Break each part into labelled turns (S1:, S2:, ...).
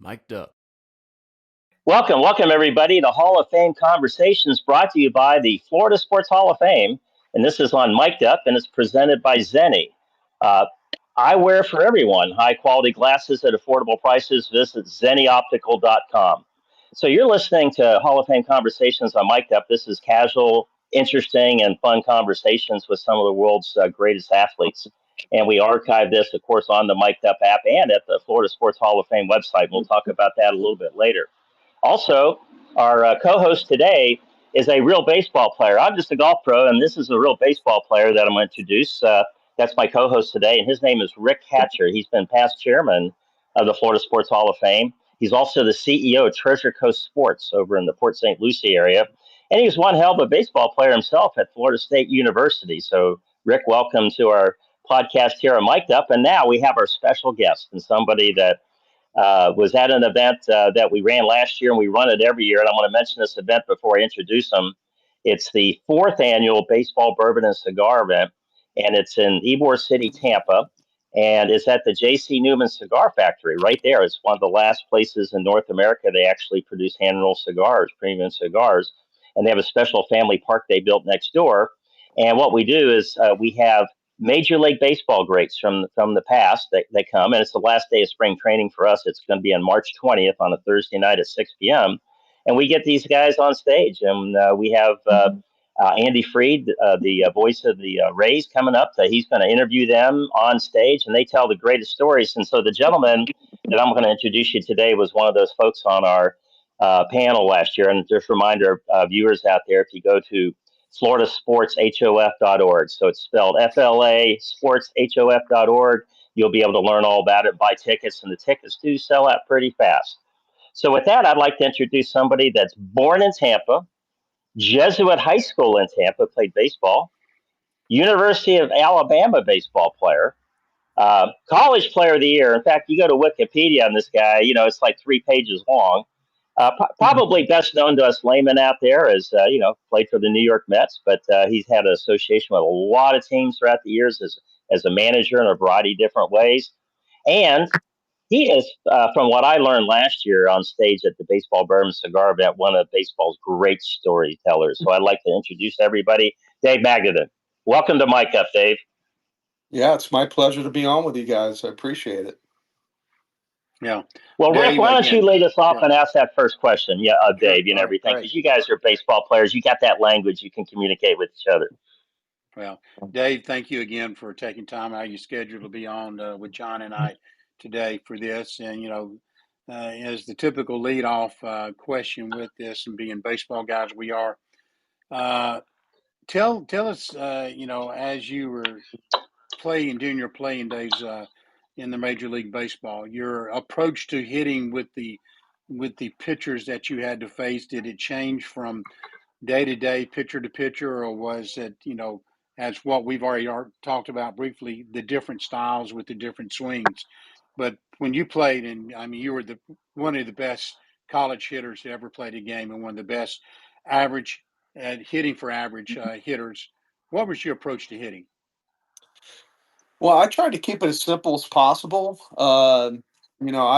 S1: Mic'd up.
S2: Welcome everybody to Hall of Fame Conversations brought to you by the Florida Sports Hall of Fame. And this is on Mic'd Up and it's presented by Zenni. Uh, Eyewear for everyone, high quality glasses at affordable prices. Visit zennioptical.com. So you're listening to Hall of Fame Conversations on Mic'd Up. This is casual, interesting, and fun conversations with some of the world's greatest athletes. And we archive this, of course, on the Mic'd Up app and at the Florida Sports Hall of Fame website. We'll talk about that a little bit later. Also, our co-host today is a real baseball player. I'm just a golf pro, and this is a real baseball player that I'm going to introduce. That's my co-host today, and his name is Rick Hatcher. He's been past chairman of the Florida Sports Hall of Fame. He's also the CEO of Treasure Coast Sports over in the Port St. Lucie area, and he's one hell of a baseball player himself at Florida State University. So, Rick, welcome to our podcast here on Mic'd Up, and now we have our special guest and somebody that was at an event that we ran last year, and we run it every year. And I want to mention this event before I introduce him. It's the fourth annual Baseball, Bourbon, and Cigar event, and it's in Ybor City, Tampa, and it's at the J.C. Newman Cigar Factory right there. It's one of the last places in North America they actually produce hand-rolled cigars, premium cigars, and they have a special family park they built next door. And what we do is we have Major League Baseball greats from the past that come, and it's the last day of spring training for us. It's going to be on March 20th on a Thursday night at 6 p.m. And we get these guys on stage, and we have Andy Freed, the voice of the Rays, coming up. He's going to interview them on stage, and they tell the greatest stories. And so the gentleman that I'm going to introduce you today was one of those folks on our panel last year. And just a reminder, viewers out there, if you go to floridasportshof.org. So it's spelled FLA sportshof.org. You'll be able to learn all about it, buy tickets, and the tickets do sell out pretty fast. So with that, I'd like to introduce somebody that's born in Tampa, Jesuit High School in Tampa, played baseball, University of Alabama baseball player, college player of the year. In fact, you go to Wikipedia on this guy, it's like 3 pages long. Probably best known to us laymen out there as, played for the New York Mets, but he's had an association with a lot of teams throughout the years as a manager in a variety of different ways. And he is, from what I learned last year on stage at the Baseball Bourbon Cigar event, one of baseball's great storytellers. So I'd like to introduce everybody, Dave Magadan. Welcome to Mike Up, Dave.
S3: Yeah, it's my pleasure to be on with you guys. I appreciate it.
S4: Yeah.
S2: Well, Dave, Rick, why don't you lead us off and ask that first question, Dave, and everything, because you guys are baseball players. You got that language. You can communicate with each other.
S4: Well, Dave, thank you again for taking time out of your schedule to be on with John and I today for this. And, as the typical leadoff question with this, and being baseball guys we are, tell us, as you were playing during your playing days in the Major League Baseball, your approach to hitting with the pitchers that you had to face, did it change from day to day, pitcher to pitcher, or was it, as what we've already talked about briefly, the different styles with the different swings? But when you played, and I mean, you were one of the best college hitters to ever play the game, and one of the best average at hitting for average hitters. What was your approach to hitting?
S3: Well, I tried to keep it as simple as possible. I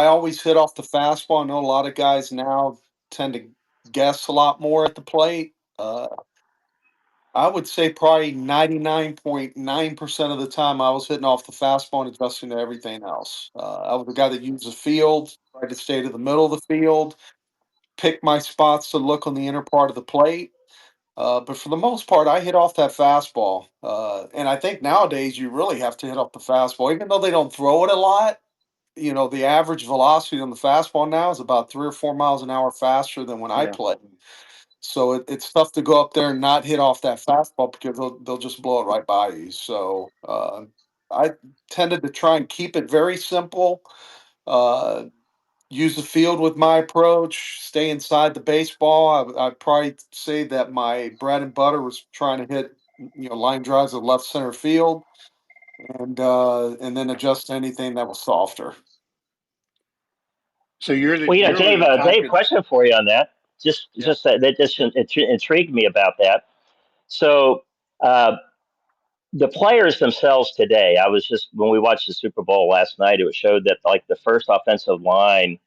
S3: always hit off the fastball. I know a lot of guys now tend to guess a lot more at the plate. I would say probably 99.9% of the time I was hitting off the fastball and adjusting to everything else. I was the guy that used the field, tried to stay to the middle of the field, pick my spots to look on the inner part of the plate. But for the most part, I hit off that fastball. And I think nowadays you really have to hit off the fastball. Even though they don't throw it a lot, the average velocity on the fastball now is about 3 or 4 miles an hour faster than when I played. So it's tough to go up there and not hit off that fastball because they'll just blow it right by you. So I tended to try and keep it very simple. Uh, Use the field with my approach, stay inside the baseball. I'd probably say that my bread and butter was trying to hit, line drives at left center field, and then adjust to anything that was softer.
S4: So you're the
S2: Dave, question for you on that. Just that just intrigued me about that. So the players themselves today, when we watched the Super Bowl last night, it showed that like the first offensive line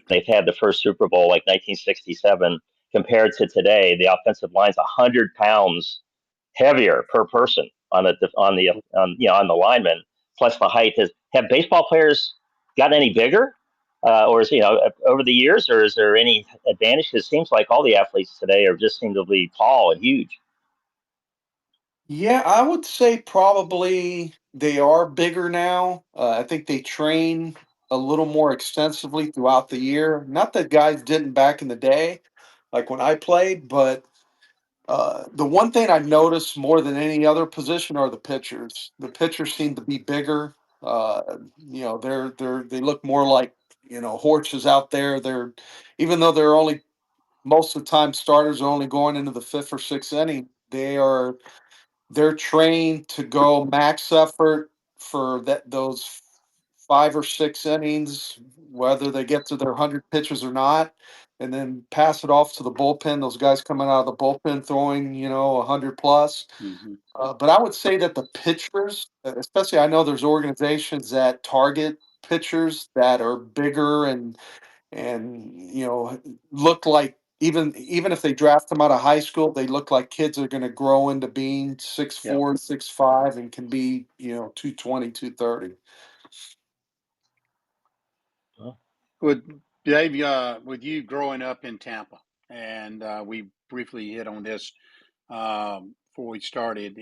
S2: they've had the first Super Bowl like 1967 compared to today, the offensive line's 100 pounds heavier per person on the lineman. Plus the height has have baseball players gotten any bigger, or is over the years, or is there any advantage? It seems like all the athletes today are just seem to be tall and huge.
S3: Yeah, I would say probably they are bigger now. I think they train a little more extensively throughout the year. Not that guys didn't back in the day, like when I played, but the one thing I noticed more than any other position are the pitchers. The pitchers seem to be bigger. They look more like horses out there. They're even though they're only most of the time starters are only going into the fifth or sixth inning. They're trained to go max effort for those 5 or 6 innings, whether they get to their 100 pitches or not, and then pass it off to the bullpen. Those guys coming out of the bullpen throwing, 100 plus.
S4: Mm-hmm.
S3: But I would say that the pitchers, especially I know there's organizations that target pitchers that are bigger and look like even if they draft them out of high school, they look like kids are going to grow into being six
S4: Yeah.
S3: four, 6'5", and can be 220, 230.
S4: With Dave, with you growing up in Tampa, and we briefly hit on this before we started,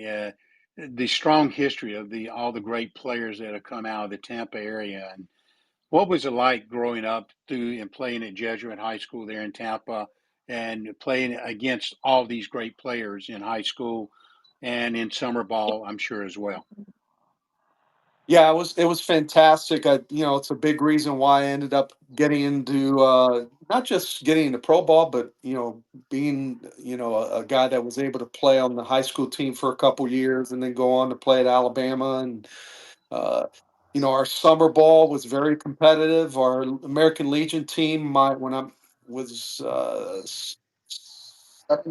S4: the strong history of the all the great players that have come out of the Tampa area, and what was it like growing up through and playing at Jesuit High School there in Tampa, and playing against all these great players in high school and in summer ball, I'm sure as well.
S3: Yeah, it was fantastic. It's a big reason why I ended up getting into not just getting into pro ball, but being a guy that was able to play on the high school team for a couple years and then go on to play at Alabama. And uh, our summer ball was very competitive. Our American Legion team, when I was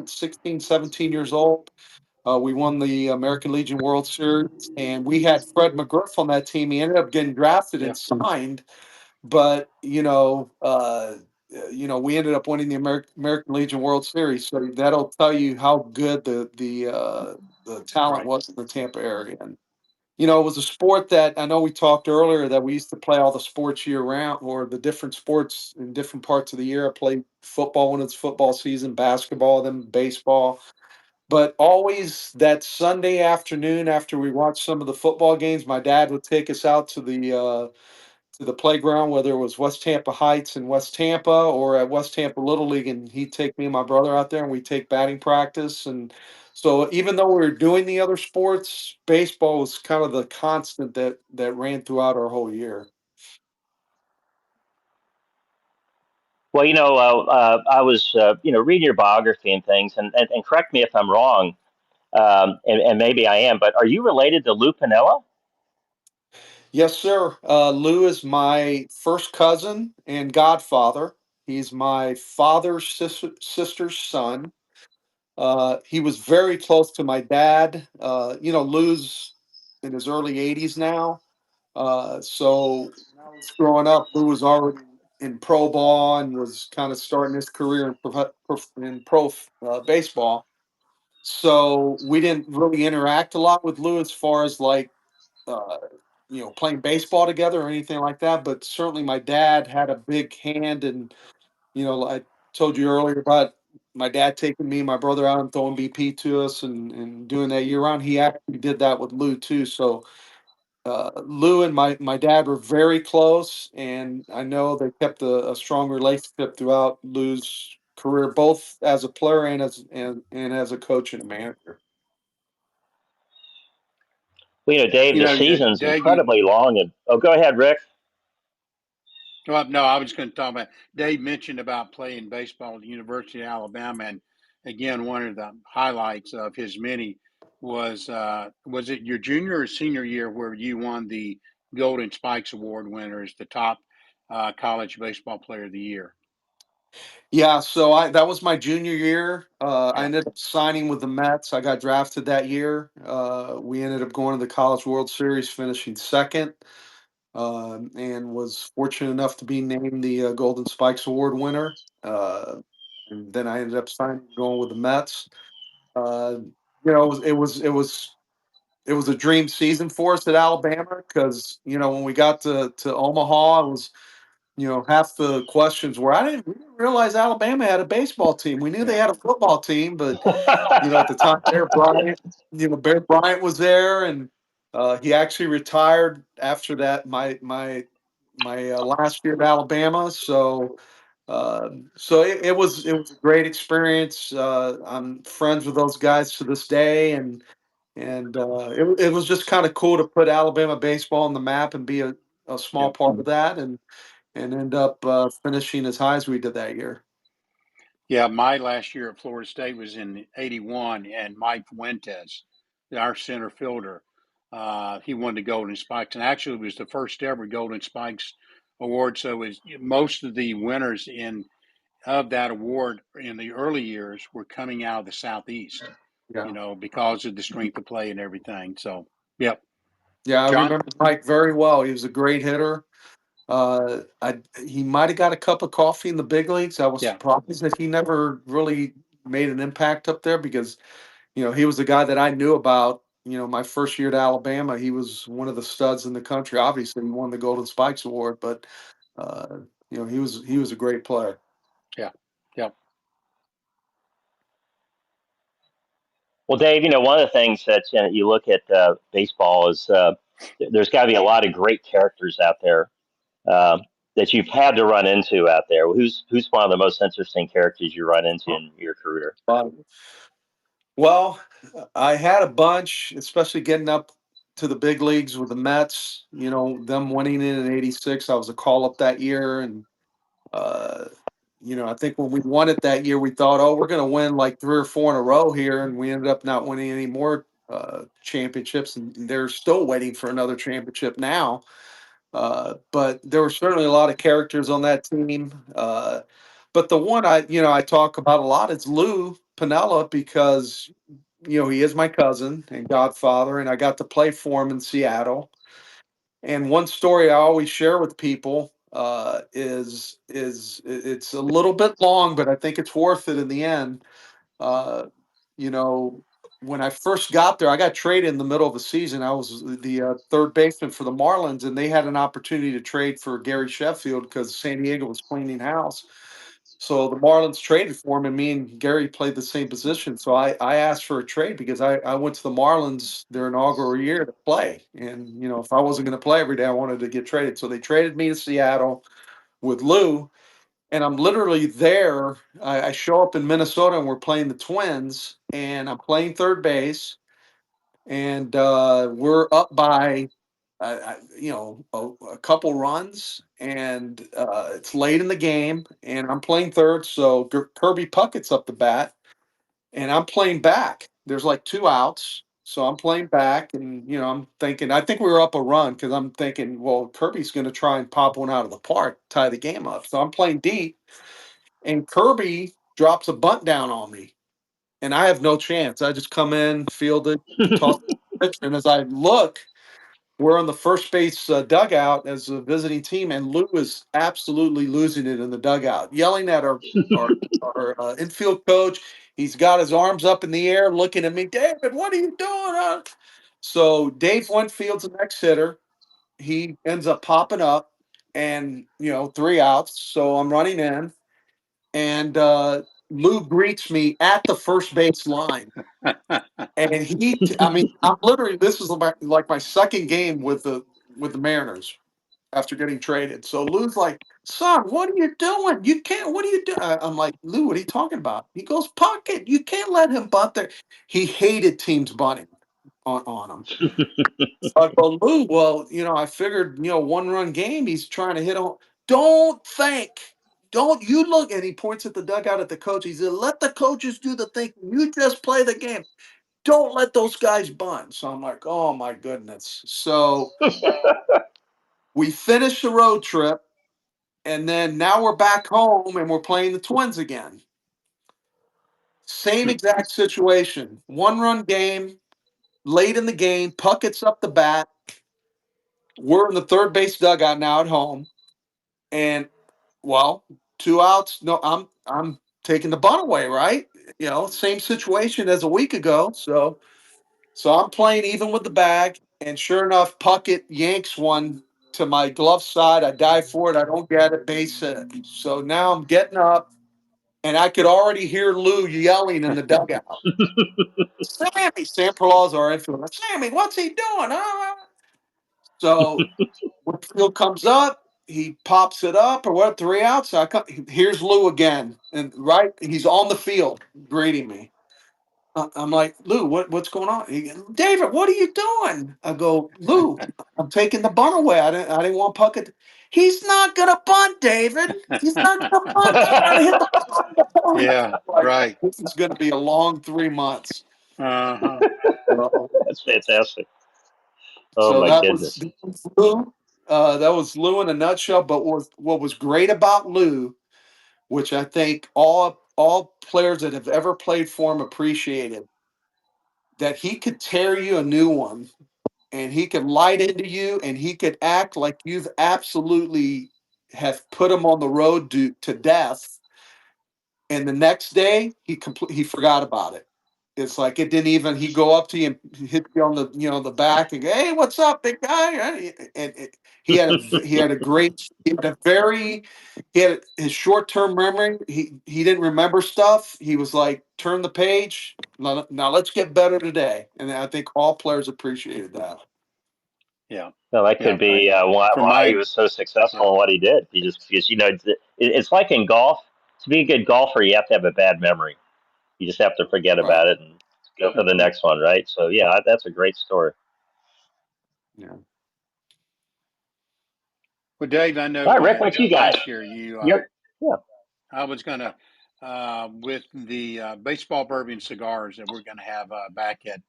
S3: 16, 17 years old. We won the American Legion World Series, and we had Fred McGriff on that team. He ended up getting drafted
S4: Yeah.
S3: and signed, but we ended up winning the American Legion World Series. So that'll tell you how good the talent
S4: Right.
S3: was in the Tampa area. And it was a sport that I know we talked earlier that we used to play all the sports year round, or the different sports in different parts of the year. I played football when it's football season, basketball, then baseball, but always that Sunday afternoon after we watched some of the football games, my dad would take us out to the playground, whether it was West Tampa Heights in West Tampa or at West Tampa Little League, and he'd take me and my brother out there, and we'd take batting practice. And so, even though we were doing the other sports, baseball was kind of the constant that ran throughout our whole year.
S2: Well, I was reading your biography and things, and correct me if I'm wrong, and maybe I am, but are you related to Lou Piniella?
S3: Yes, sir. Lou is my first cousin and godfather. He's my father's sister's son. He was very close to my dad. Lou's in his early 80s now. So when I was growing up, Lou was already in pro ball and was kind of starting his career in pro baseball. So we didn't really interact a lot with Lou as far as like uh, playing baseball together or anything like that. But certainly my dad had a big hand in, I told you earlier about my dad taking me and my brother out and throwing BP to us and doing that year round. He actually did that with Lou too. So Lou and my dad were very close, and I know they kept a strong relationship throughout Lou's career, both as a player and as a coach and a manager.
S2: Well, Dave, the season's
S4: Dave, you
S2: incredibly long, and go ahead, Rick.
S4: well, no, I was going to talk about. Dave mentioned about playing baseball at the University of Alabama, and again, one of the highlights of his many was it your junior or senior year where you won the Golden Spikes Award winner as the top college baseball player of the year?
S3: Yeah, so I that was my junior year. I
S4: Yeah,
S3: ended up signing with the Mets. I got drafted that year. We ended up going to the College World Series, finishing second. and was fortunate enough to be named the Golden Spikes Award winner. And then I ended up signing going with the Mets. Uh, it was a dream season for us at Alabama because when we got to Omaha, it was half the questions were we didn't realize Alabama had a baseball team. We knew they
S4: Yeah.
S3: had a football team, but at the time, Bear Bryant was there, and he actually retired after that. My last year at Alabama, so it was a great experience. I'm friends with those guys to this day, and it was just kind of cool to put Alabama baseball on the map and be a small
S4: Yep.
S3: part of that, and end up finishing as high as we did that year.
S4: Yeah, my last year at Florida State was in '81, and Mike Fuentes, our center fielder, he won the Golden Spikes, and actually it was the first ever Golden Spikes award. So it was most of the winners in of that award in the early years were coming out of the Southeast,
S3: Yeah.
S4: because of the strength of play and everything. So, yep.
S3: Yeah, I
S4: John?
S3: remember Mike very well. He was a great hitter. He might have got a cup of coffee in the big leagues. I was
S4: Yeah.
S3: surprised that he never really made an impact up there because, he was a guy that I knew about. My first year at Alabama, he was one of the studs in the country. Obviously, he won the Golden Spikes Award, but uh, he was a great player.
S4: Yeah. Yep.
S2: Well, Dave, one of the things that you look at baseball is there's got to be a lot of great characters out there uh, that you've had to run into out there. Who's one of the most interesting characters you run into in your career?
S3: Well, I had a bunch, especially getting up to the big leagues with the Mets. Them winning it in '86. I was a call up that year, and uh, I think when we won it that year, we thought, oh, we're going to win like 3 or 4 in a row here, and we ended up not winning any more championships, and they're still waiting for another championship now. But there were certainly a lot of characters on that team. But the one I talk about a lot is Lou Pinella because he is my cousin and godfather, and I got to play for him in Seattle. And one story I always share with people is it's a little bit long, but I think it's worth it in the end. Uh, you know, when I first got there, I got traded in the middle of the season. I was the third baseman for the Marlins, and they had an opportunity to trade for Gary Sheffield because San Diego was cleaning house. So the Marlins traded for him, and me and Gary played the same position. So I asked for a trade because I went to the Marlins their inaugural year to play. And, if I wasn't going to play every day, I wanted to get traded. So they traded me to Seattle with Lou. And I'm literally there. I show up in Minnesota and we're playing the Twins, and I'm playing third base. And we're up by a couple runs, and it's late in the game, and I'm playing third. So Kirby Puckett's up the bat, and I'm playing back. There's like 2 outs, so I'm playing back, and I'm thinking. I think we were up a run because I'm thinking, well, Kirby's going to try and pop one out of the park, tie the game up. So I'm playing deep, and Kirby drops a bunt down on me, and I have no chance. I just come in, field it, toss it, pitch, and as I look, we're on the first base dugout as a visiting team, and Lou is absolutely losing it in the dugout, yelling at our infield coach. He's got his arms up in the air, looking at me. David, what are you doing? So Dave Winfield's the next hitter. He ends up popping up, and 3 outs. So I'm running in, and Lou greets me at the first base line. And I mean, I'm literally, this is like my second game with the Mariners after getting traded. So Lou's like, son, what are you doing? You can't, what are you doing? I'm like, Lou, what are you talking about? He goes, Pocket, you can't let him bunt there. He hated teams bunting on him. So I go, Lou, well, I figured, 1 run game, he's trying to hit on. Don't think. Don't you look, and he points at the dugout at the coach. He said, let the coaches do the thinking. You just play the game. Don't let those guys bunt. So I'm like, oh my goodness. So we finished the road trip, and then now we're back home and we're playing the Twins again. Same exact situation. 1 run game, late in the game, Puckett's up the bat. we're in the third base dugout now at home, and well, 2 outs. No, I'm taking the bunt away, right? Same situation as a week ago. So I'm playing even with the bag, and sure enough, Puckett yanks one to my glove side. I dive for it. I don't get it. Base hit. So now I'm getting up, and I could already hear Lou yelling in the dugout. Sammy, Sam Perlaw's our infielder. Sammy, what's he doing? So Whitfield comes up, he pops it up, or what? 3 outs. Here's Lou again, and right, he's on the field greeting me. I'm like, Lou, what's going on? David, what are you doing? I go, Lou, I'm taking the bunt away. I didn't want Puckett. He's not gonna bunt, David. He's not gonna bunt. I'm gonna hit the ball.
S4: Yeah,
S3: Like,
S4: right.
S3: this is gonna be a long 3 months.
S4: Uh-huh.
S2: That's fantastic. Oh
S3: So
S2: my
S3: that was
S2: goodness.
S3: Lou. That was Lou in a nutshell. But what was great about Lou, which I think all players that have ever played for him appreciated, that he could tear you a new one, and he could light into you, and he could act like you've absolutely have put him on the road to death, and the next day he forgot about it. It's like it didn't even. He go up to you and hit you on the back and go, "Hey, what's up, big guy?" He had a great. He had a very. He had his short term memory. He didn't remember stuff. He was like, "Turn the page. Now let's get better today." And I think all players appreciated that.
S4: Yeah.
S2: Well, that
S4: Yeah.
S2: could be
S4: For
S2: why he
S4: my,
S2: was so
S4: yeah,
S2: successful in what he did. He just because it's like in golf. To be a good golfer, you have to have a bad memory. You just have to forget
S3: Right.
S2: about it and go for the next one, right? So yeah, that's a great story.
S3: Yeah.
S4: well, Dave, I
S2: All
S4: know
S2: right, Rick, what you got?
S4: last year
S2: You're yeah.
S4: I was going to, with the baseball bourbon cigars that we're going to have back at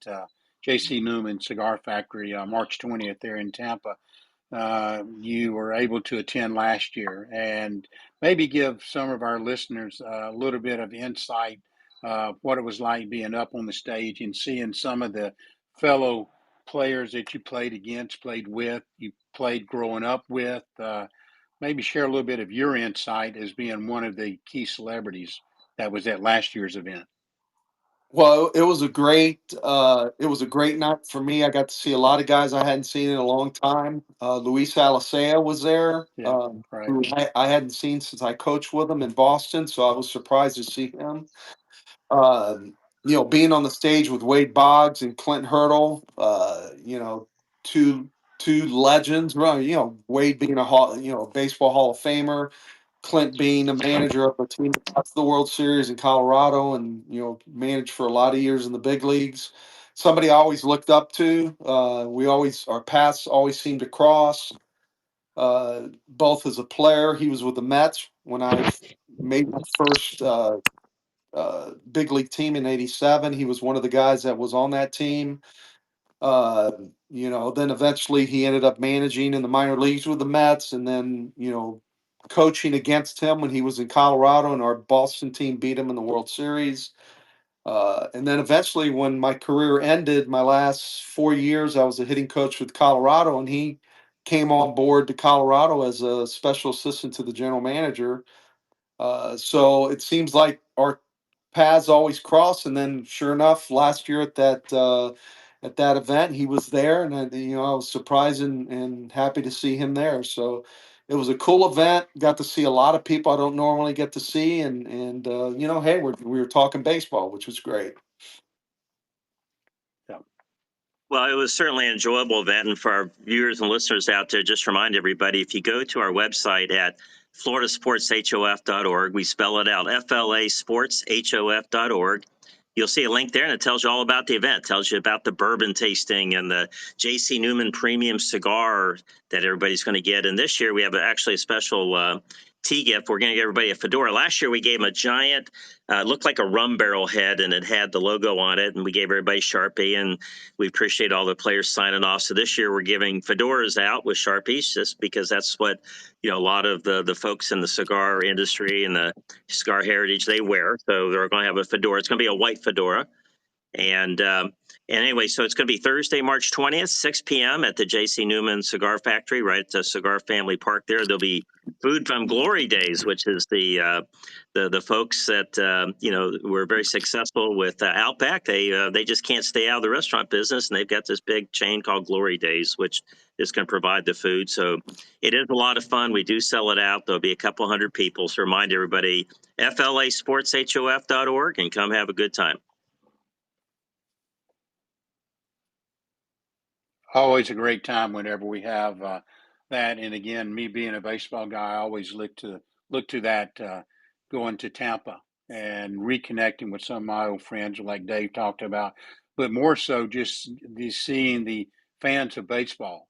S4: J.C. Newman Cigar Factory March 20th there in Tampa. You were able to attend last year and maybe give some of our listeners a little bit of insight what it was like being up on the stage and seeing some of the fellow players that you played against, played with, you played growing up with. Maybe share a little bit of your insight as being one of the key celebrities that was at last year's event.
S3: Well, it was a great night for me. I got to see a lot of guys I hadn't seen in a long time. Luis Alicea was there,
S4: Yeah, right.
S3: who I hadn't seen since I coached with him in Boston, so I was surprised to see him. Um, Being on the stage with Wade Boggs and Clint Hurdle, two two legends. Right? Wade being baseball Hall of Famer, Clint being a manager of a team that got to the World Series in Colorado, and managed for a lot of years in the big leagues. Somebody I always looked up to. Our paths always seemed to cross. Both as a player, he was with the Mets when I made my first big league team in '87. He was one of the guys that was on that team. Then eventually he ended up managing in the minor leagues with the Mets, and then coaching against him when he was in Colorado, and our Boston team beat him in the World Series. And then eventually, when my career ended, my last 4 years, I was a hitting coach with Colorado, and he came on board to Colorado as a special assistant to the general manager. So it seems like our paths always cross. And then, sure enough, last year at that event, he was there, and I was surprised and happy to see him there. So it was a cool event. Got to see a lot of people I don't normally get to see, and hey, we were talking baseball, which was great.
S4: Yeah.
S2: Well, it was certainly an enjoyable event. And for our viewers and listeners out there, just remind everybody, if you go to our website at floridasportshof.org, we spell it out, FLAsportshof.org. You'll see a link there, and it tells you all about the event. It tells you about the bourbon tasting and the J.C. Newman premium cigar that everybody's going to get. And this year we have actually a special tea gift. We're going to give everybody a fedora. Last year we gave them a giant, looked like a rum barrel head, and it had the logo on it. And we gave everybody Sharpie, and we appreciate all the players signing off. So this year we're giving fedoras out with Sharpies, just because that's what a lot of the folks in the cigar industry and the cigar heritage they wear. So they're going to have a fedora. It's going to be a white fedora. And anyway, so it's going to be Thursday, March 20th, 6 p.m. at the J.C. Newman Cigar Factory, right at the Cigar Family Park there. There'll be food from Glory Days, which is the folks that were very successful with Outback. They just can't stay out of the restaurant business, and they've got this big chain called Glory Days, which is going to provide the food. So it is a lot of fun. We do sell it out. There'll be a couple hundred people. So remind everybody, flasportshof.org, and come have a good time.
S4: Always a great time whenever we have that. And again, me being a baseball guy, I always look to that going to Tampa and reconnecting with some of my old friends, like Dave talked about, but more so just seeing the fans of baseball,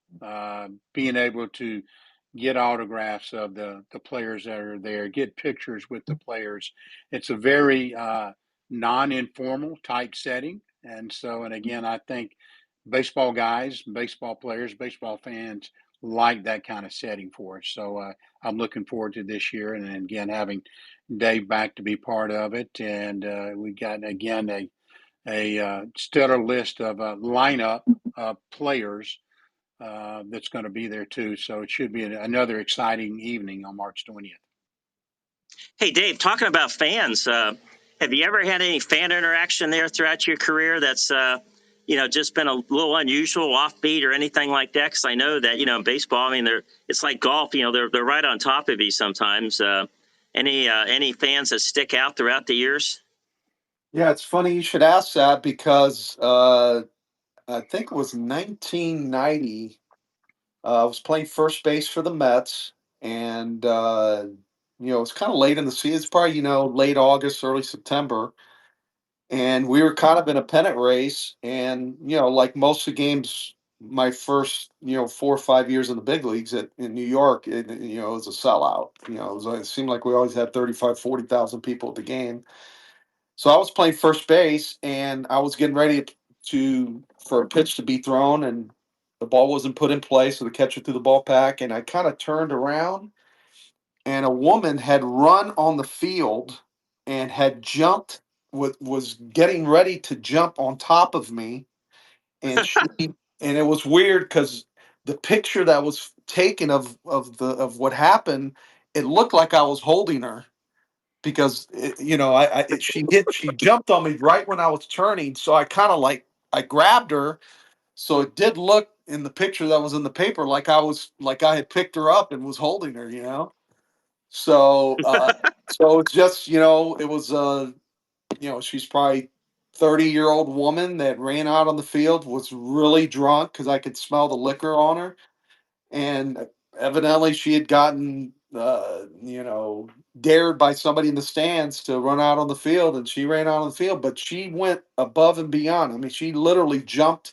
S4: being able to get autographs of the players that are there, get pictures with the players. It's a very non-informal type setting. And again, I think baseball guys, baseball players, baseball fans like that kind of setting for us. So I'm looking forward to this year, and again having Dave back to be part of it. And we got again a stellar list of lineup of players that's going to be there too. So it should be another exciting evening on March 20th.
S2: Hey, Dave, talking about fans, have you ever had any fan interaction there throughout your career that's, just been a little unusual, offbeat, or anything like that? Because I know that, in baseball, I mean, it's like golf, they're right on top of you sometimes. Any fans that stick out throughout the years?
S3: Yeah, it's funny you should ask that because I think it was 1990. I was playing first base for the Mets, and it was kind of late in the season. It's probably late August, early September, and we were kind of in a pennant race. And like most of the games, my first 4 or 5 years in the big leagues in New York, it was a sellout. It seemed like we always had 35, 40,000 people at the game. So I was playing first base, and I was getting ready for a pitch to be thrown, and the ball wasn't put in place, so the catcher threw the ball back, and I kind of turned around, and a woman had run on the field and had jumped, was getting ready to jump on top of me, and and it was weird because the picture that was taken of what happened, it looked like I was holding her because she jumped on me right when I was turning, so I kind of I grabbed her, so it did look in the picture that was in the paper like I had picked her up and was holding her, So so it's just it was she's probably 30-year-old woman that ran out on the field, was really drunk because I could smell the liquor on her, and evidently she had gotten dared by somebody in the stands to run out on the field, and she ran out on the field, but she went above and beyond. I mean, she literally jumped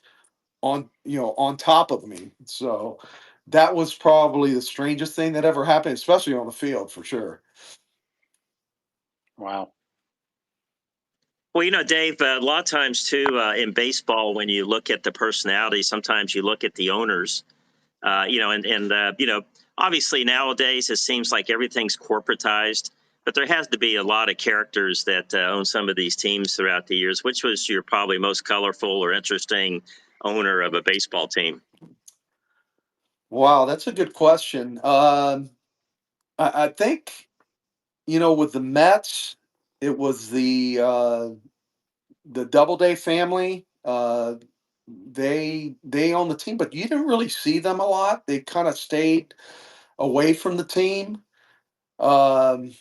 S3: on top of me. So that was probably the strangest thing that ever happened, especially on the field, for sure.
S4: Wow.
S2: Well, Dave, a lot of times too in baseball, when you look at the personality, sometimes you look at the owners. Obviously nowadays it seems like everything's corporatized, but there has to be a lot of characters that own some of these teams throughout the years. Which was your probably most colorful or interesting owner of a baseball team?
S3: Wow, that's a good question. I think with the Mets, it was the Doubleday family. They own the team, but you didn't really see them a lot. They kind of stayed away from the team. Um,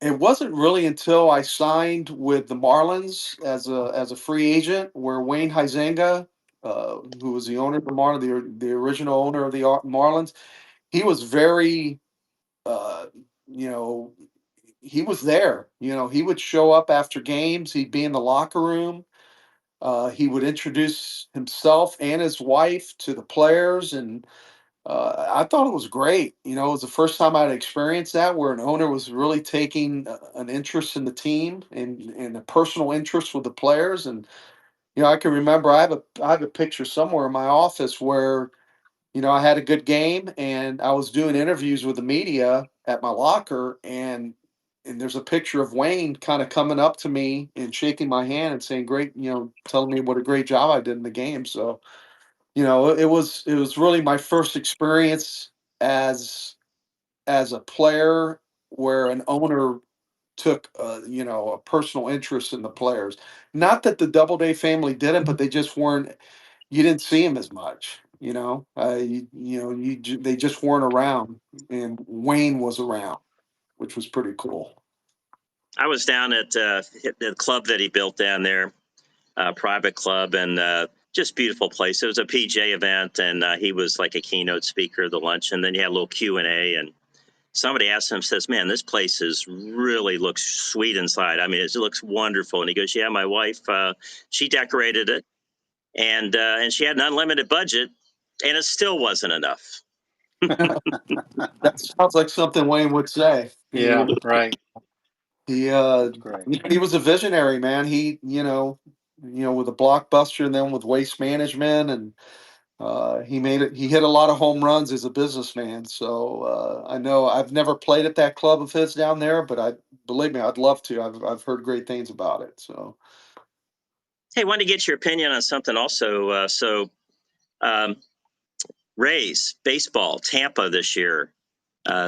S3: it wasn't really until I signed with the Marlins as a free agent, where Wayne Huizenga, who was the owner of the Marlins, the original owner of the Marlins, he was very, uh, you know, he was there. He would show up after games. He'd be in the locker room. He would introduce himself and his wife to the players, and I thought it was great. It was the first time I'd experienced that, where an owner was really taking an interest in the team and a personal interest with the players. And I can remember I have a picture somewhere in my office where I had a good game and I was doing interviews with the media at my locker, and and there's a picture of Wayne kind of coming up to me and shaking my hand and saying, "Great," telling me what a great job I did in the game. So, it was really my first experience as a player where an owner took a personal interest in the players. Not that the Doubleday family didn't, but they just weren't. You didn't see them as much. They just weren't around, and Wayne was around, which was pretty cool.
S2: I was down at the club that he built down there, private club, and just beautiful place. It was a PJ event, and he was like a keynote speaker at the lunch, and then you had a little Q&A, and somebody asked him, says, "Man, this place is really looks sweet inside. I mean, it looks wonderful." And he goes, "Yeah, my wife, she decorated it, and she had an unlimited budget, and it still wasn't enough."
S3: That sounds like something Wayne would say.
S4: Yeah, right.
S3: He
S4: That's great.
S3: he was a visionary, man. He with a blockbuster and then with waste management, and he made it. He hit a lot of home runs as a businessman. So I know I've never played at that club of his down there, but I believe me, I'd love to. I've heard great things about it. So
S2: Hey, wanted to get your opinion on something also. Um, Rays baseball, Tampa this year,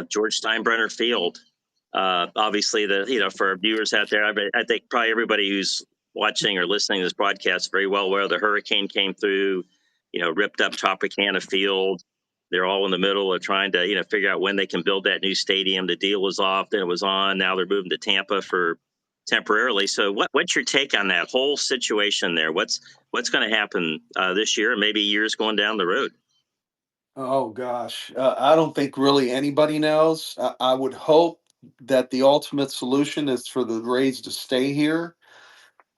S2: George Steinbrenner Field. Obviously, for our viewers out there, I think probably everybody who's watching or listening to this broadcast very well aware the hurricane came through, ripped up Tropicana Field. They're all in the middle of trying to figure out when they can build that new stadium. The deal was off, then it was on. Now they're moving to Tampa for temporarily. So what's your take on that whole situation there? What's going to happen this year and maybe years going down the road?
S3: oh gosh, I don't think really anybody knows. I would hope that the ultimate solution is for the Rays to stay here.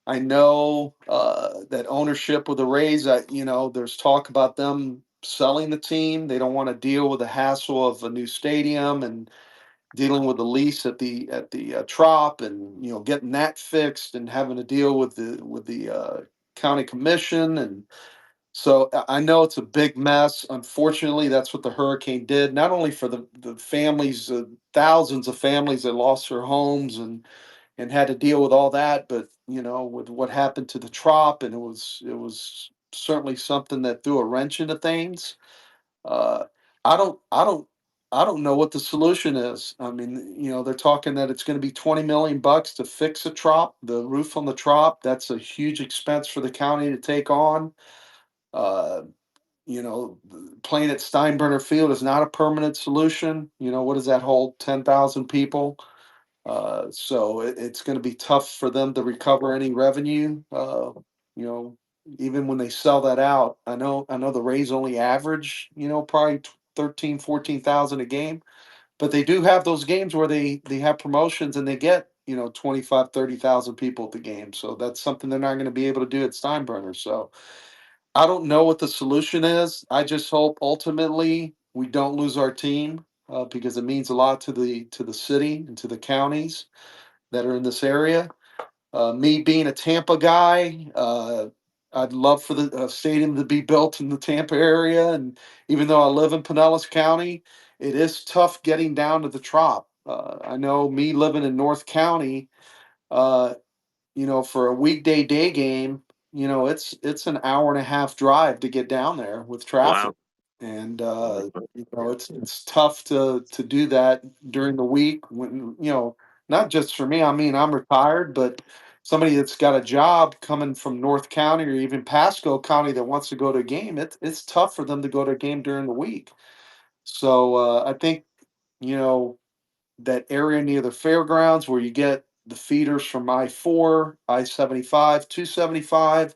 S3: I know that ownership with the Rays, there's talk about them selling the team. They don't want to deal with the hassle of a new stadium and dealing with the lease at the Trop, and getting that fixed and having to deal with the county commission. And so I know it's a big mess. Unfortunately, that's what the hurricane did. Not only for the families, thousands of families that lost their homes and had to deal with all that, but with what happened to the Trop, and it was certainly something that threw a wrench into things. Uh, I don't, I don't, I don't know what the solution is. I mean, they're talking that it's going to be $20 million to fix the Trop, the roof on the Trop. That's a huge expense for the county to take on. Uh, Playing at Steinbrenner Field is not a permanent solution. What does that hold? 10,000 people. So it's going to be tough for them to recover any revenue. You know, Even when they sell that out, I know the Rays only average, probably 13, 14,000 a game, but they do have those games where they have promotions and they get, 25, 30,000 people at the game. So that's something they're not going to be able to do at Steinbrenner. So I don't know what the solution is. I just hope ultimately we don't lose our team, because it means a lot to the city and to the counties that are in this area. Me being a Tampa guy, I'd love for the stadium to be built in the Tampa area. And even though I live in Pinellas County, it is tough getting down to the Trop. I know me living in North County. Uh, for a weekday day game, it's an hour and a half drive to get down there with traffic.
S2: Wow.
S3: And it's tough to do that during the week when, not just for me. I mean, I'm retired, but somebody that's got a job coming from North County or even Pasco County that wants to go to a game, it's tough for them to go to a game during the week. So I think, you know, that area near the fairgrounds where you get the feeders from I-4, I-75, 275.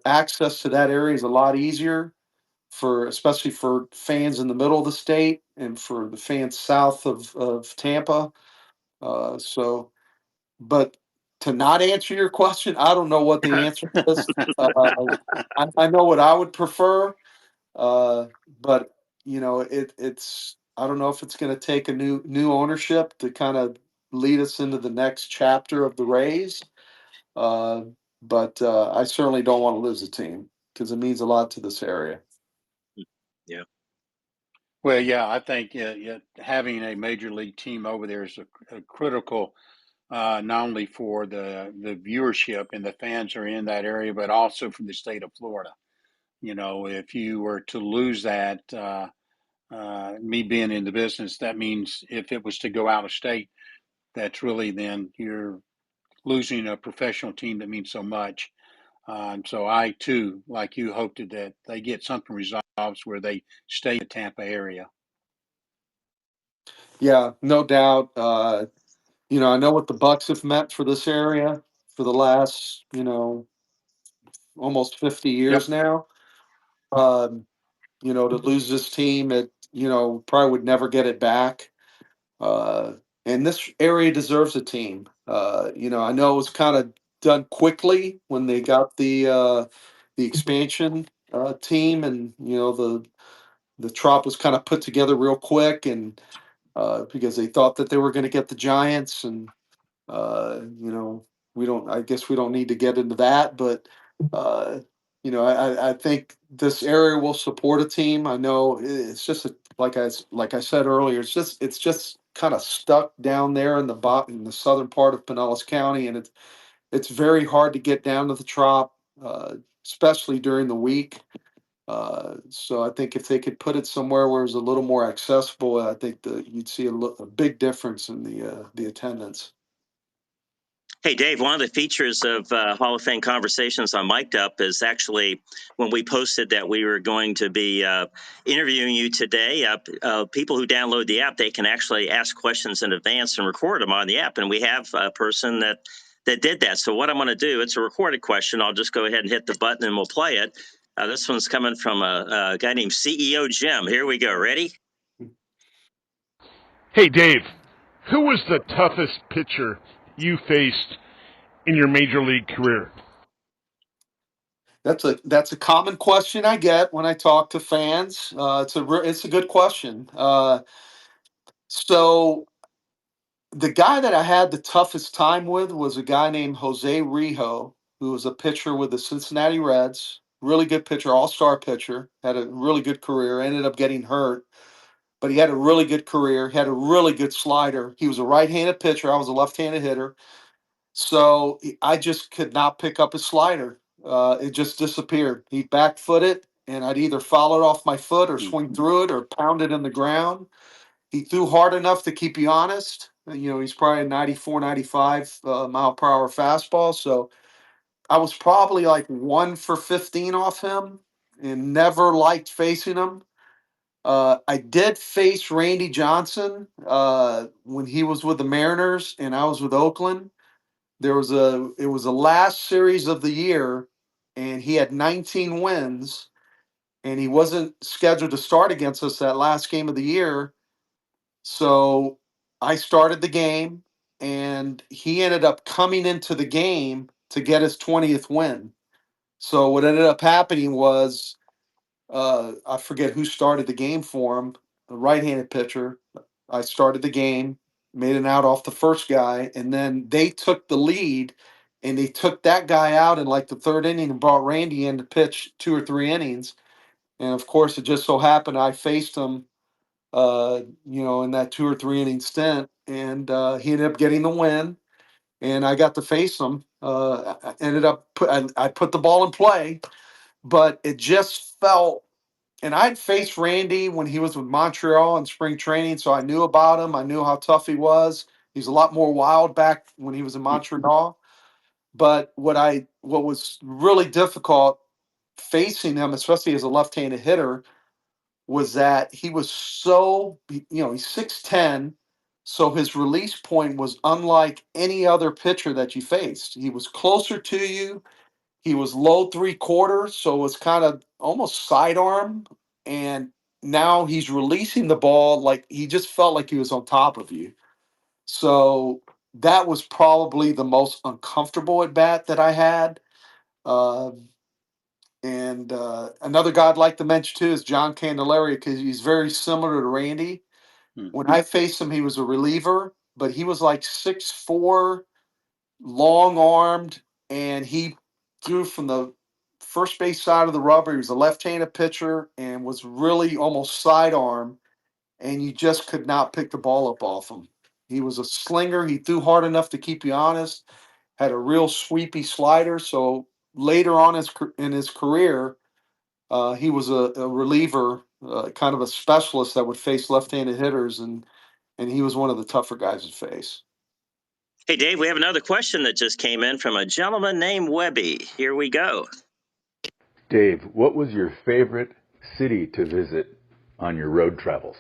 S3: Access to that area is a lot easier especially for fans in the middle of the state and for the fans south of Tampa. So, but to not answer your question, I don't know what the answer is. I know what I would prefer, uh, but it's I don't know if it's going to take a new ownership to kind of lead us into the next chapter of the Rays. Uh, but I certainly don't want to lose a team because it means a lot to this area.
S2: Yeah.
S4: Well, yeah, I think having a major league team over there is a critical, not only for the viewership and the fans are in that area, but also for the state of Florida. If you were to lose that, me being in the business, that means if it was to go out of state, that's really then you're losing a professional team that means so much. And so I too, like you, hoped that they get something resolved where they stay in the Tampa area.
S3: Yeah, no doubt. I know what the Bucks have meant for this area for the last, almost 50
S4: Yep.
S3: years now. Um, to lose this team, it, probably would never get it back. Uh, and this area deserves a team. I know it was kind of done quickly when they got the expansion team, and the Trop was kind of put together real quick, and because they thought that they were going to get the Giants, and you know, we don't. I guess we don't need to get into that, but uh, I think this area will support a team. I know it's just like I said earlier. It's just kind of stuck down there in the bottom in the southern part of Pinellas County, and it's very hard to get down to the Trop, especially during the week. So I think if they could put it somewhere where it's a little more accessible, I think you'd see a big difference in the attendance.
S2: Hey, Dave, one of the features of Hall of Fame Conversations on Mic'd Up is actually when we posted that we were going to be interviewing you today. People who download the app, they can actually ask questions in advance and record them on the app. And we have a person that did that. So what I'm going to do, it's a recorded question. I'll just go ahead and hit the button and we'll play it. This one's coming from a guy named CEO Jim. Here we go. Ready?
S1: Hey, Dave, who was the toughest pitcher you faced in your major league career?
S3: That's a common question I get when I talk to fans. It's a good question. So the guy that I had the toughest time with was a guy named Jose Rijo, who was a pitcher with the Cincinnati Reds. Really good pitcher, all-star pitcher. Had a really good career. Ended up getting hurt, but he had a really good career. Had a really good slider. He was a right-handed pitcher. I was a left-handed hitter. So I just could not pick up his slider. It just disappeared. He back footed, and I'd either follow it off my foot or
S4: Hmm.
S3: swing through it or pound it in the ground. He threw hard enough to keep you honest. He's probably a 94, 95 mile per hour fastball. So I was probably like 1 for 15 off him and never liked facing him. I did face Randy Johnson when he was with the Mariners and I was with Oakland. It was the last series of the year, and he had 19 wins, and he wasn't scheduled to start against us that last game of the year. So I started the game, and he ended up coming into the game to get his 20th win. So what ended up happening was I forget who started the game for him, a right-handed pitcher. I started the game, made an out off the first guy, and then they took the lead, and they took that guy out in like the third inning and brought Randy in to pitch 2 or 3 innings. And of course, it just so happened I faced him, in that 2 or 3 inning stint, and he ended up getting the win, and I got to face him. I ended up I put the ball in play, but it just felt and I'd faced Randy when he was with Montreal in spring training, so I knew about him. I knew how tough he was. He's a lot more wild back when he was in Montreal. But what was really difficult facing him, especially as a left-handed hitter, was that he was he's 6'10", so his release point was unlike any other pitcher that you faced. He was closer to you, he was low three quarters, so it was kind of almost sidearm. And now he's releasing the ball like he just felt like he was on top of you. So that was probably the most uncomfortable at bat that I had. Uh, and another guy I'd like to mention too is John Candelaria because he's very similar to Randy.
S4: Hmm.
S3: When I faced him, he was a reliever, but he was like 6'4", long armed, and he threw from the first base side of the rubber. He was a left handed pitcher and was really almost sidearm. and you just could not pick the ball up off him. He was a slinger. He threw hard enough to keep you honest. Had a real sweepy slider. So later on in his career, he was a reliever, kind of a specialist that would face left-handed hitters, and he was one of the tougher guys to face.
S2: Hey, Dave, we have another question that just came in from a gentleman named Webby. Here we go.
S5: Dave, what was your favorite city to visit on your road travels?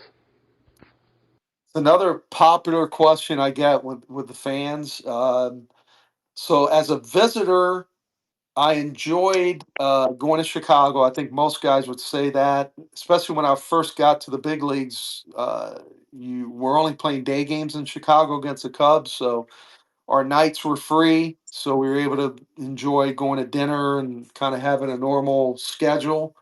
S3: It's another popular question I get with the fans. So as a visitor, I enjoyed going to Chicago. I think most guys would say that, especially when I first got to the big leagues. You were only playing day games in Chicago against the Cubs, so our nights were free. So we were able to enjoy going to dinner and kind of having a normal schedule.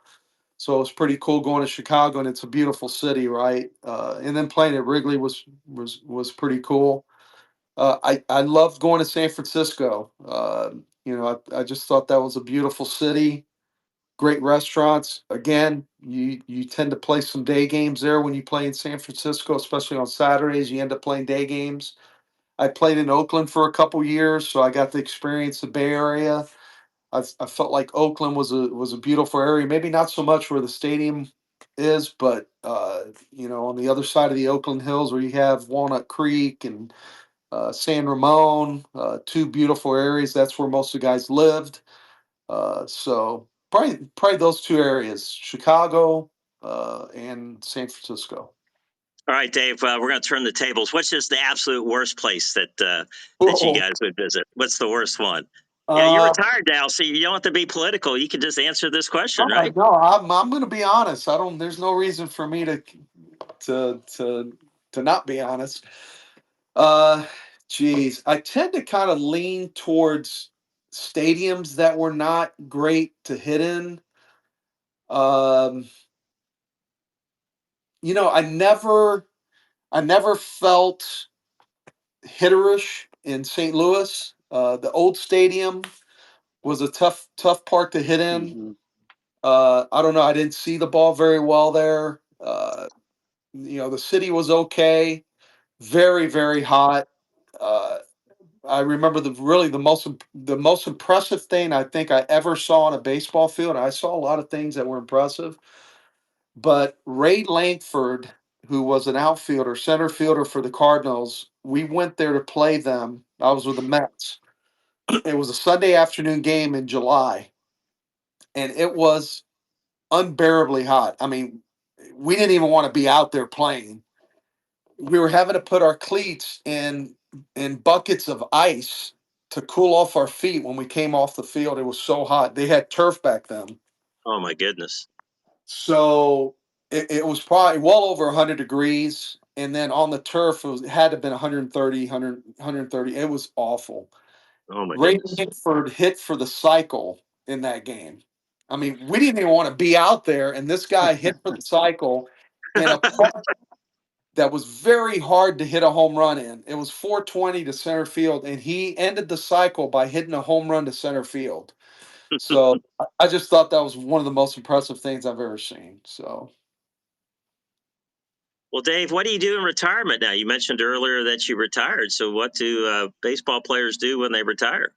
S3: So it was pretty cool going to Chicago, and it's a beautiful city, right? And then playing at Wrigley was pretty cool. I loved going to San Francisco. I just thought that was a beautiful city. Great restaurants. Again, you tend to play some day games there when you play in San Francisco, especially on Saturdays. You end up playing day games. I played in Oakland for a couple years, so I got to experience the Bay Area. I felt like Oakland was a beautiful area. Maybe not so much where the stadium is, but on the other side of the Oakland Hills, where you have Walnut Creek and San Ramon, two beautiful areas. That's where most of the guys lived. So probably those two areas, Chicago and San Francisco.
S2: All right, Dave, we're going to turn the tables. What's just the absolute worst place that you
S3: Whoa.
S2: guys would visit? What's the worst one? Yeah, you're
S3: Uh,
S2: retired now, so you don't have to be political. You can just answer this question, right?
S3: no, I'm going to be honest. I don't. There's no reason for me to to not be honest. Uh, Geez, I tend to kind of lean towards stadiums that were not great to hit in. Um, I never felt hitterish in St. Louis. The old stadium was a tough park to hit in.
S4: Mm-hmm.
S3: I don't know. I didn't see the ball very well there. The city was okay. Very, very hot. Uh, I remember the most impressive thing I think I ever saw on a baseball field. I saw a lot of things that were impressive, but Ray Lankford, who was an outfielder, center fielder for the Cardinals, we went there to play them. I was with the Mets. It was a Sunday afternoon game in July, and it was unbearably hot. I mean, we didn't even want to be out there playing. We were having to put our cleats in buckets of ice to cool off our feet when we came off the field. It was so hot. They had turf back then.
S2: Oh, my goodness.
S3: So it was probably well over 100 degrees. And then on the turf, it had to have been 130, 130. It was awful.
S2: Oh, my
S3: Ray
S2: goodness.
S3: Lankford hit for the cycle in that game. I mean, we didn't even want to be out there, and this guy hit for the cycle in a park that was very hard to hit a home run in. It was 420 to center field, and he ended the cycle by hitting a home run to center field. So I just thought that was one of the most impressive things I've ever seen. So,
S2: Well, Dave, what do you do in retirement now? You mentioned earlier that you retired. So, what do baseball players do when they retire?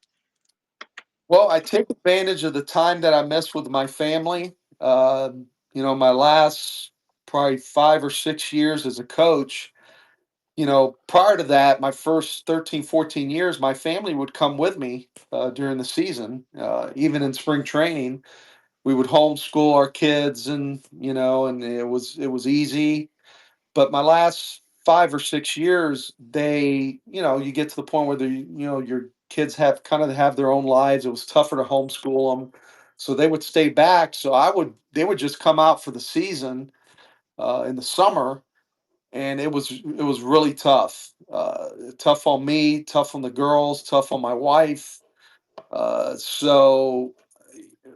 S3: well, I take advantage of the time that I missed with my family. My last probably 5 or 6 years as a coach. Prior to that, my first 13, 14 years, my family would come with me during the season, even in spring training. We would homeschool our kids, and it was easy. But my last 5 or 6 years, you get to the point where your kids have their own lives. It was tougher to homeschool them, so they would stay back. So they would just come out for the season in the summer, and it was really tough. Tough on me, tough on the girls, tough on my wife. So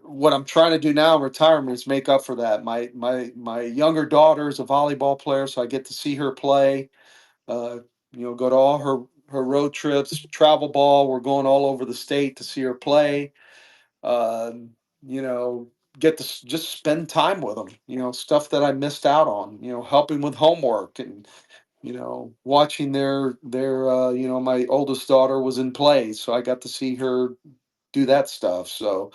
S3: what I'm trying to do now in retirement is make up for that. My younger daughter is a volleyball player, so I get to see her play. Uh, go to all her road trips, travel ball. We're going all over the state to see her play. Um, you know, get to just spend time with them, stuff that I missed out on, helping with homework and, watching my oldest daughter was in plays, so I got to see her do that stuff. So,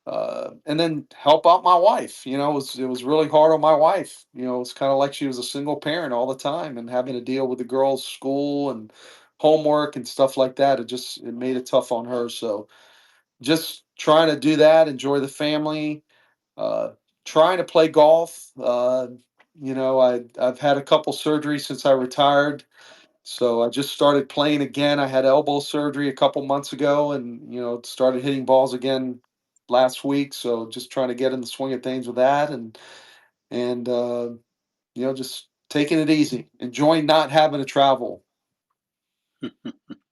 S3: and then help out my wife, it was really hard on my wife. It's kind of like she was a single parent all the time and having to deal with the girls' school and homework and stuff like that. It made it tough on her. So just trying to do that, enjoy the family, uh, trying to play golf. I've had a couple surgeries since I retired, so I just started playing again. I had elbow surgery a couple months ago, and started hitting balls again last week. So just trying to get in the swing of things with that, and just taking it easy, enjoying not having to travel.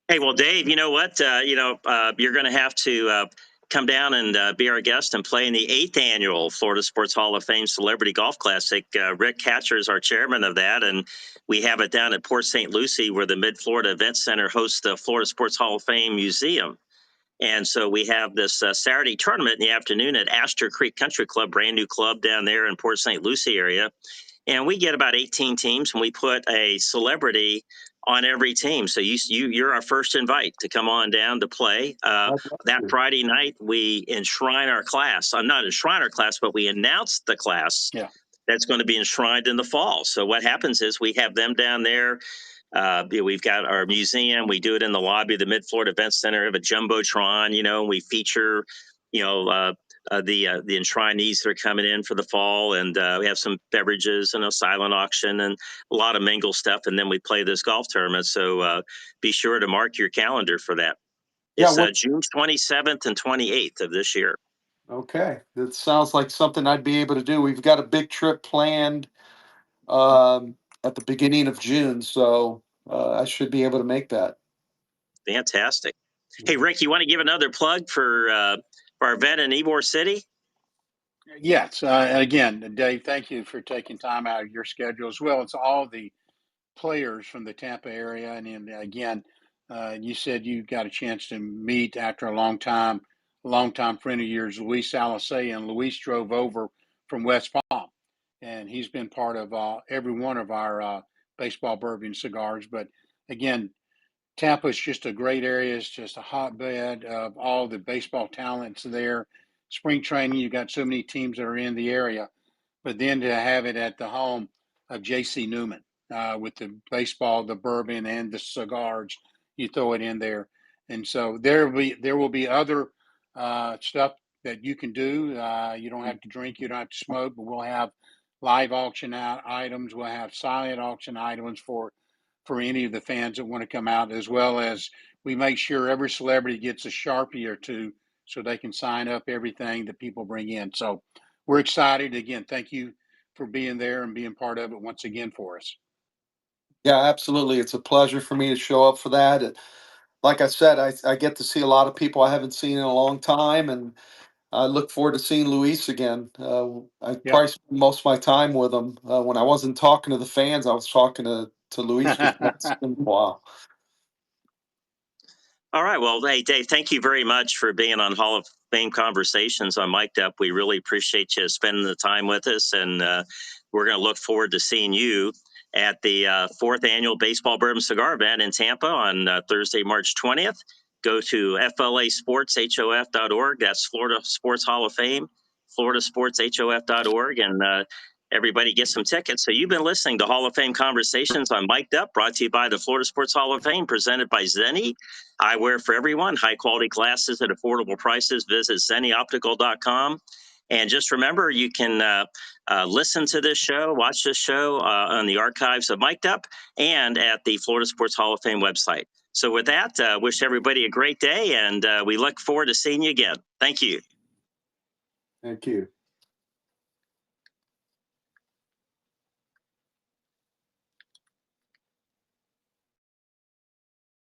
S2: Hey, well, Dave, you know what? You're going to have to come down and be our guest and play in the 8th annual Florida Sports Hall of Fame Celebrity Golf Classic. Rick Hatcher is our chairman of that, and we have it down at Port St. Lucie, where the Mid-Florida Event Center hosts the Florida Sports Hall of Fame Museum. And so we have this Saturday tournament in the afternoon at Astor Creek Country Club, brand new club down there in Port St. Lucie area. And we get about 18 teams, and we put a celebrity on every team. So you're our first invite to come on down to play.
S3: I'd love
S2: That
S3: to.
S2: Friday night, we enshrine our class. Not enshrine our class, but we announce the class
S4: Yeah.
S2: that's going to be enshrined in the fall. So what happens is we have them down there. We've got our museum. We do it in the lobby of the Mid-Florida Event Center. We have a jumbotron, and we feature, the enshrinees that are coming in for the fall, and we have some beverages and a silent auction and a lot of mingle stuff, and then we play this golf tournament. So be sure to mark your calendar for that.
S3: Yeah.
S2: It's June 27th and 28th of this year.
S3: Okay, that sounds like something I'd be able to do. We've got a big trip planned um, at the beginning of June, so I should be able to make that.
S2: Fantastic. Hey, Rick, you want to give another plug for our event in Ybor City?
S4: Yes. Again, Dave, thank you for taking time out of your schedule as well. It's all the players from the Tampa area. And then again, you said you got a chance to meet after a long time friend of yours, Luis Alisei, and Luis drove over from West Palm, and he's been part of every one of our baseball bourbon cigars. But again, Tampa is just a great area. It's just a hotbed of all the baseball talents there. Spring training, you got so many teams that are in the area, but then to have it at the home of J.C. Newman with the baseball, the bourbon, and the cigars, you throw it in there, and so there will be other stuff that you can do. You don't have to drink, you don't have to smoke, but we'll have live auction items. We'll have silent auction items for any of the fans that want to come out, as well as we make sure every celebrity gets a Sharpie or two so they can sign up everything that people bring in. So we're excited. Again, thank you for being there and being part of it once again for us.
S3: Yeah, absolutely. It's a pleasure for me to show up for that. Like I said, I get to see a lot of people I haven't seen in a long time, and I look forward to seeing Luis again. I
S4: Yep.
S3: probably spend most of my time with him. When I wasn't talking to the fans, I was talking to Luis, which that's been a while.
S2: All right. Well, hey, Dave, thank you very much for being on Hall of Fame Conversations on Mic'd Up. We really appreciate you spending the time with us, and we're going to look forward to seeing you at the 4th Annual Baseball Bourbon Cigar Event in Tampa on Thursday, March 20th. Go to FLASportsHOF.org. That's Florida Sports Hall of Fame, FloridaSportsHOF.org, and everybody get some tickets. So you've been listening to Hall of Fame Conversations on Mic'd Up, brought to you by the Florida Sports Hall of Fame, presented by Zenni. Eyewear for everyone, high quality glasses at affordable prices. Visit ZenniOptical.com. And just remember, you can listen to this show, watch this show on the archives of Mic'd Up and at the Florida Sports Hall of Fame website. So with that, wish everybody a great day, and we look forward to seeing you again. Thank you.
S3: Thank you.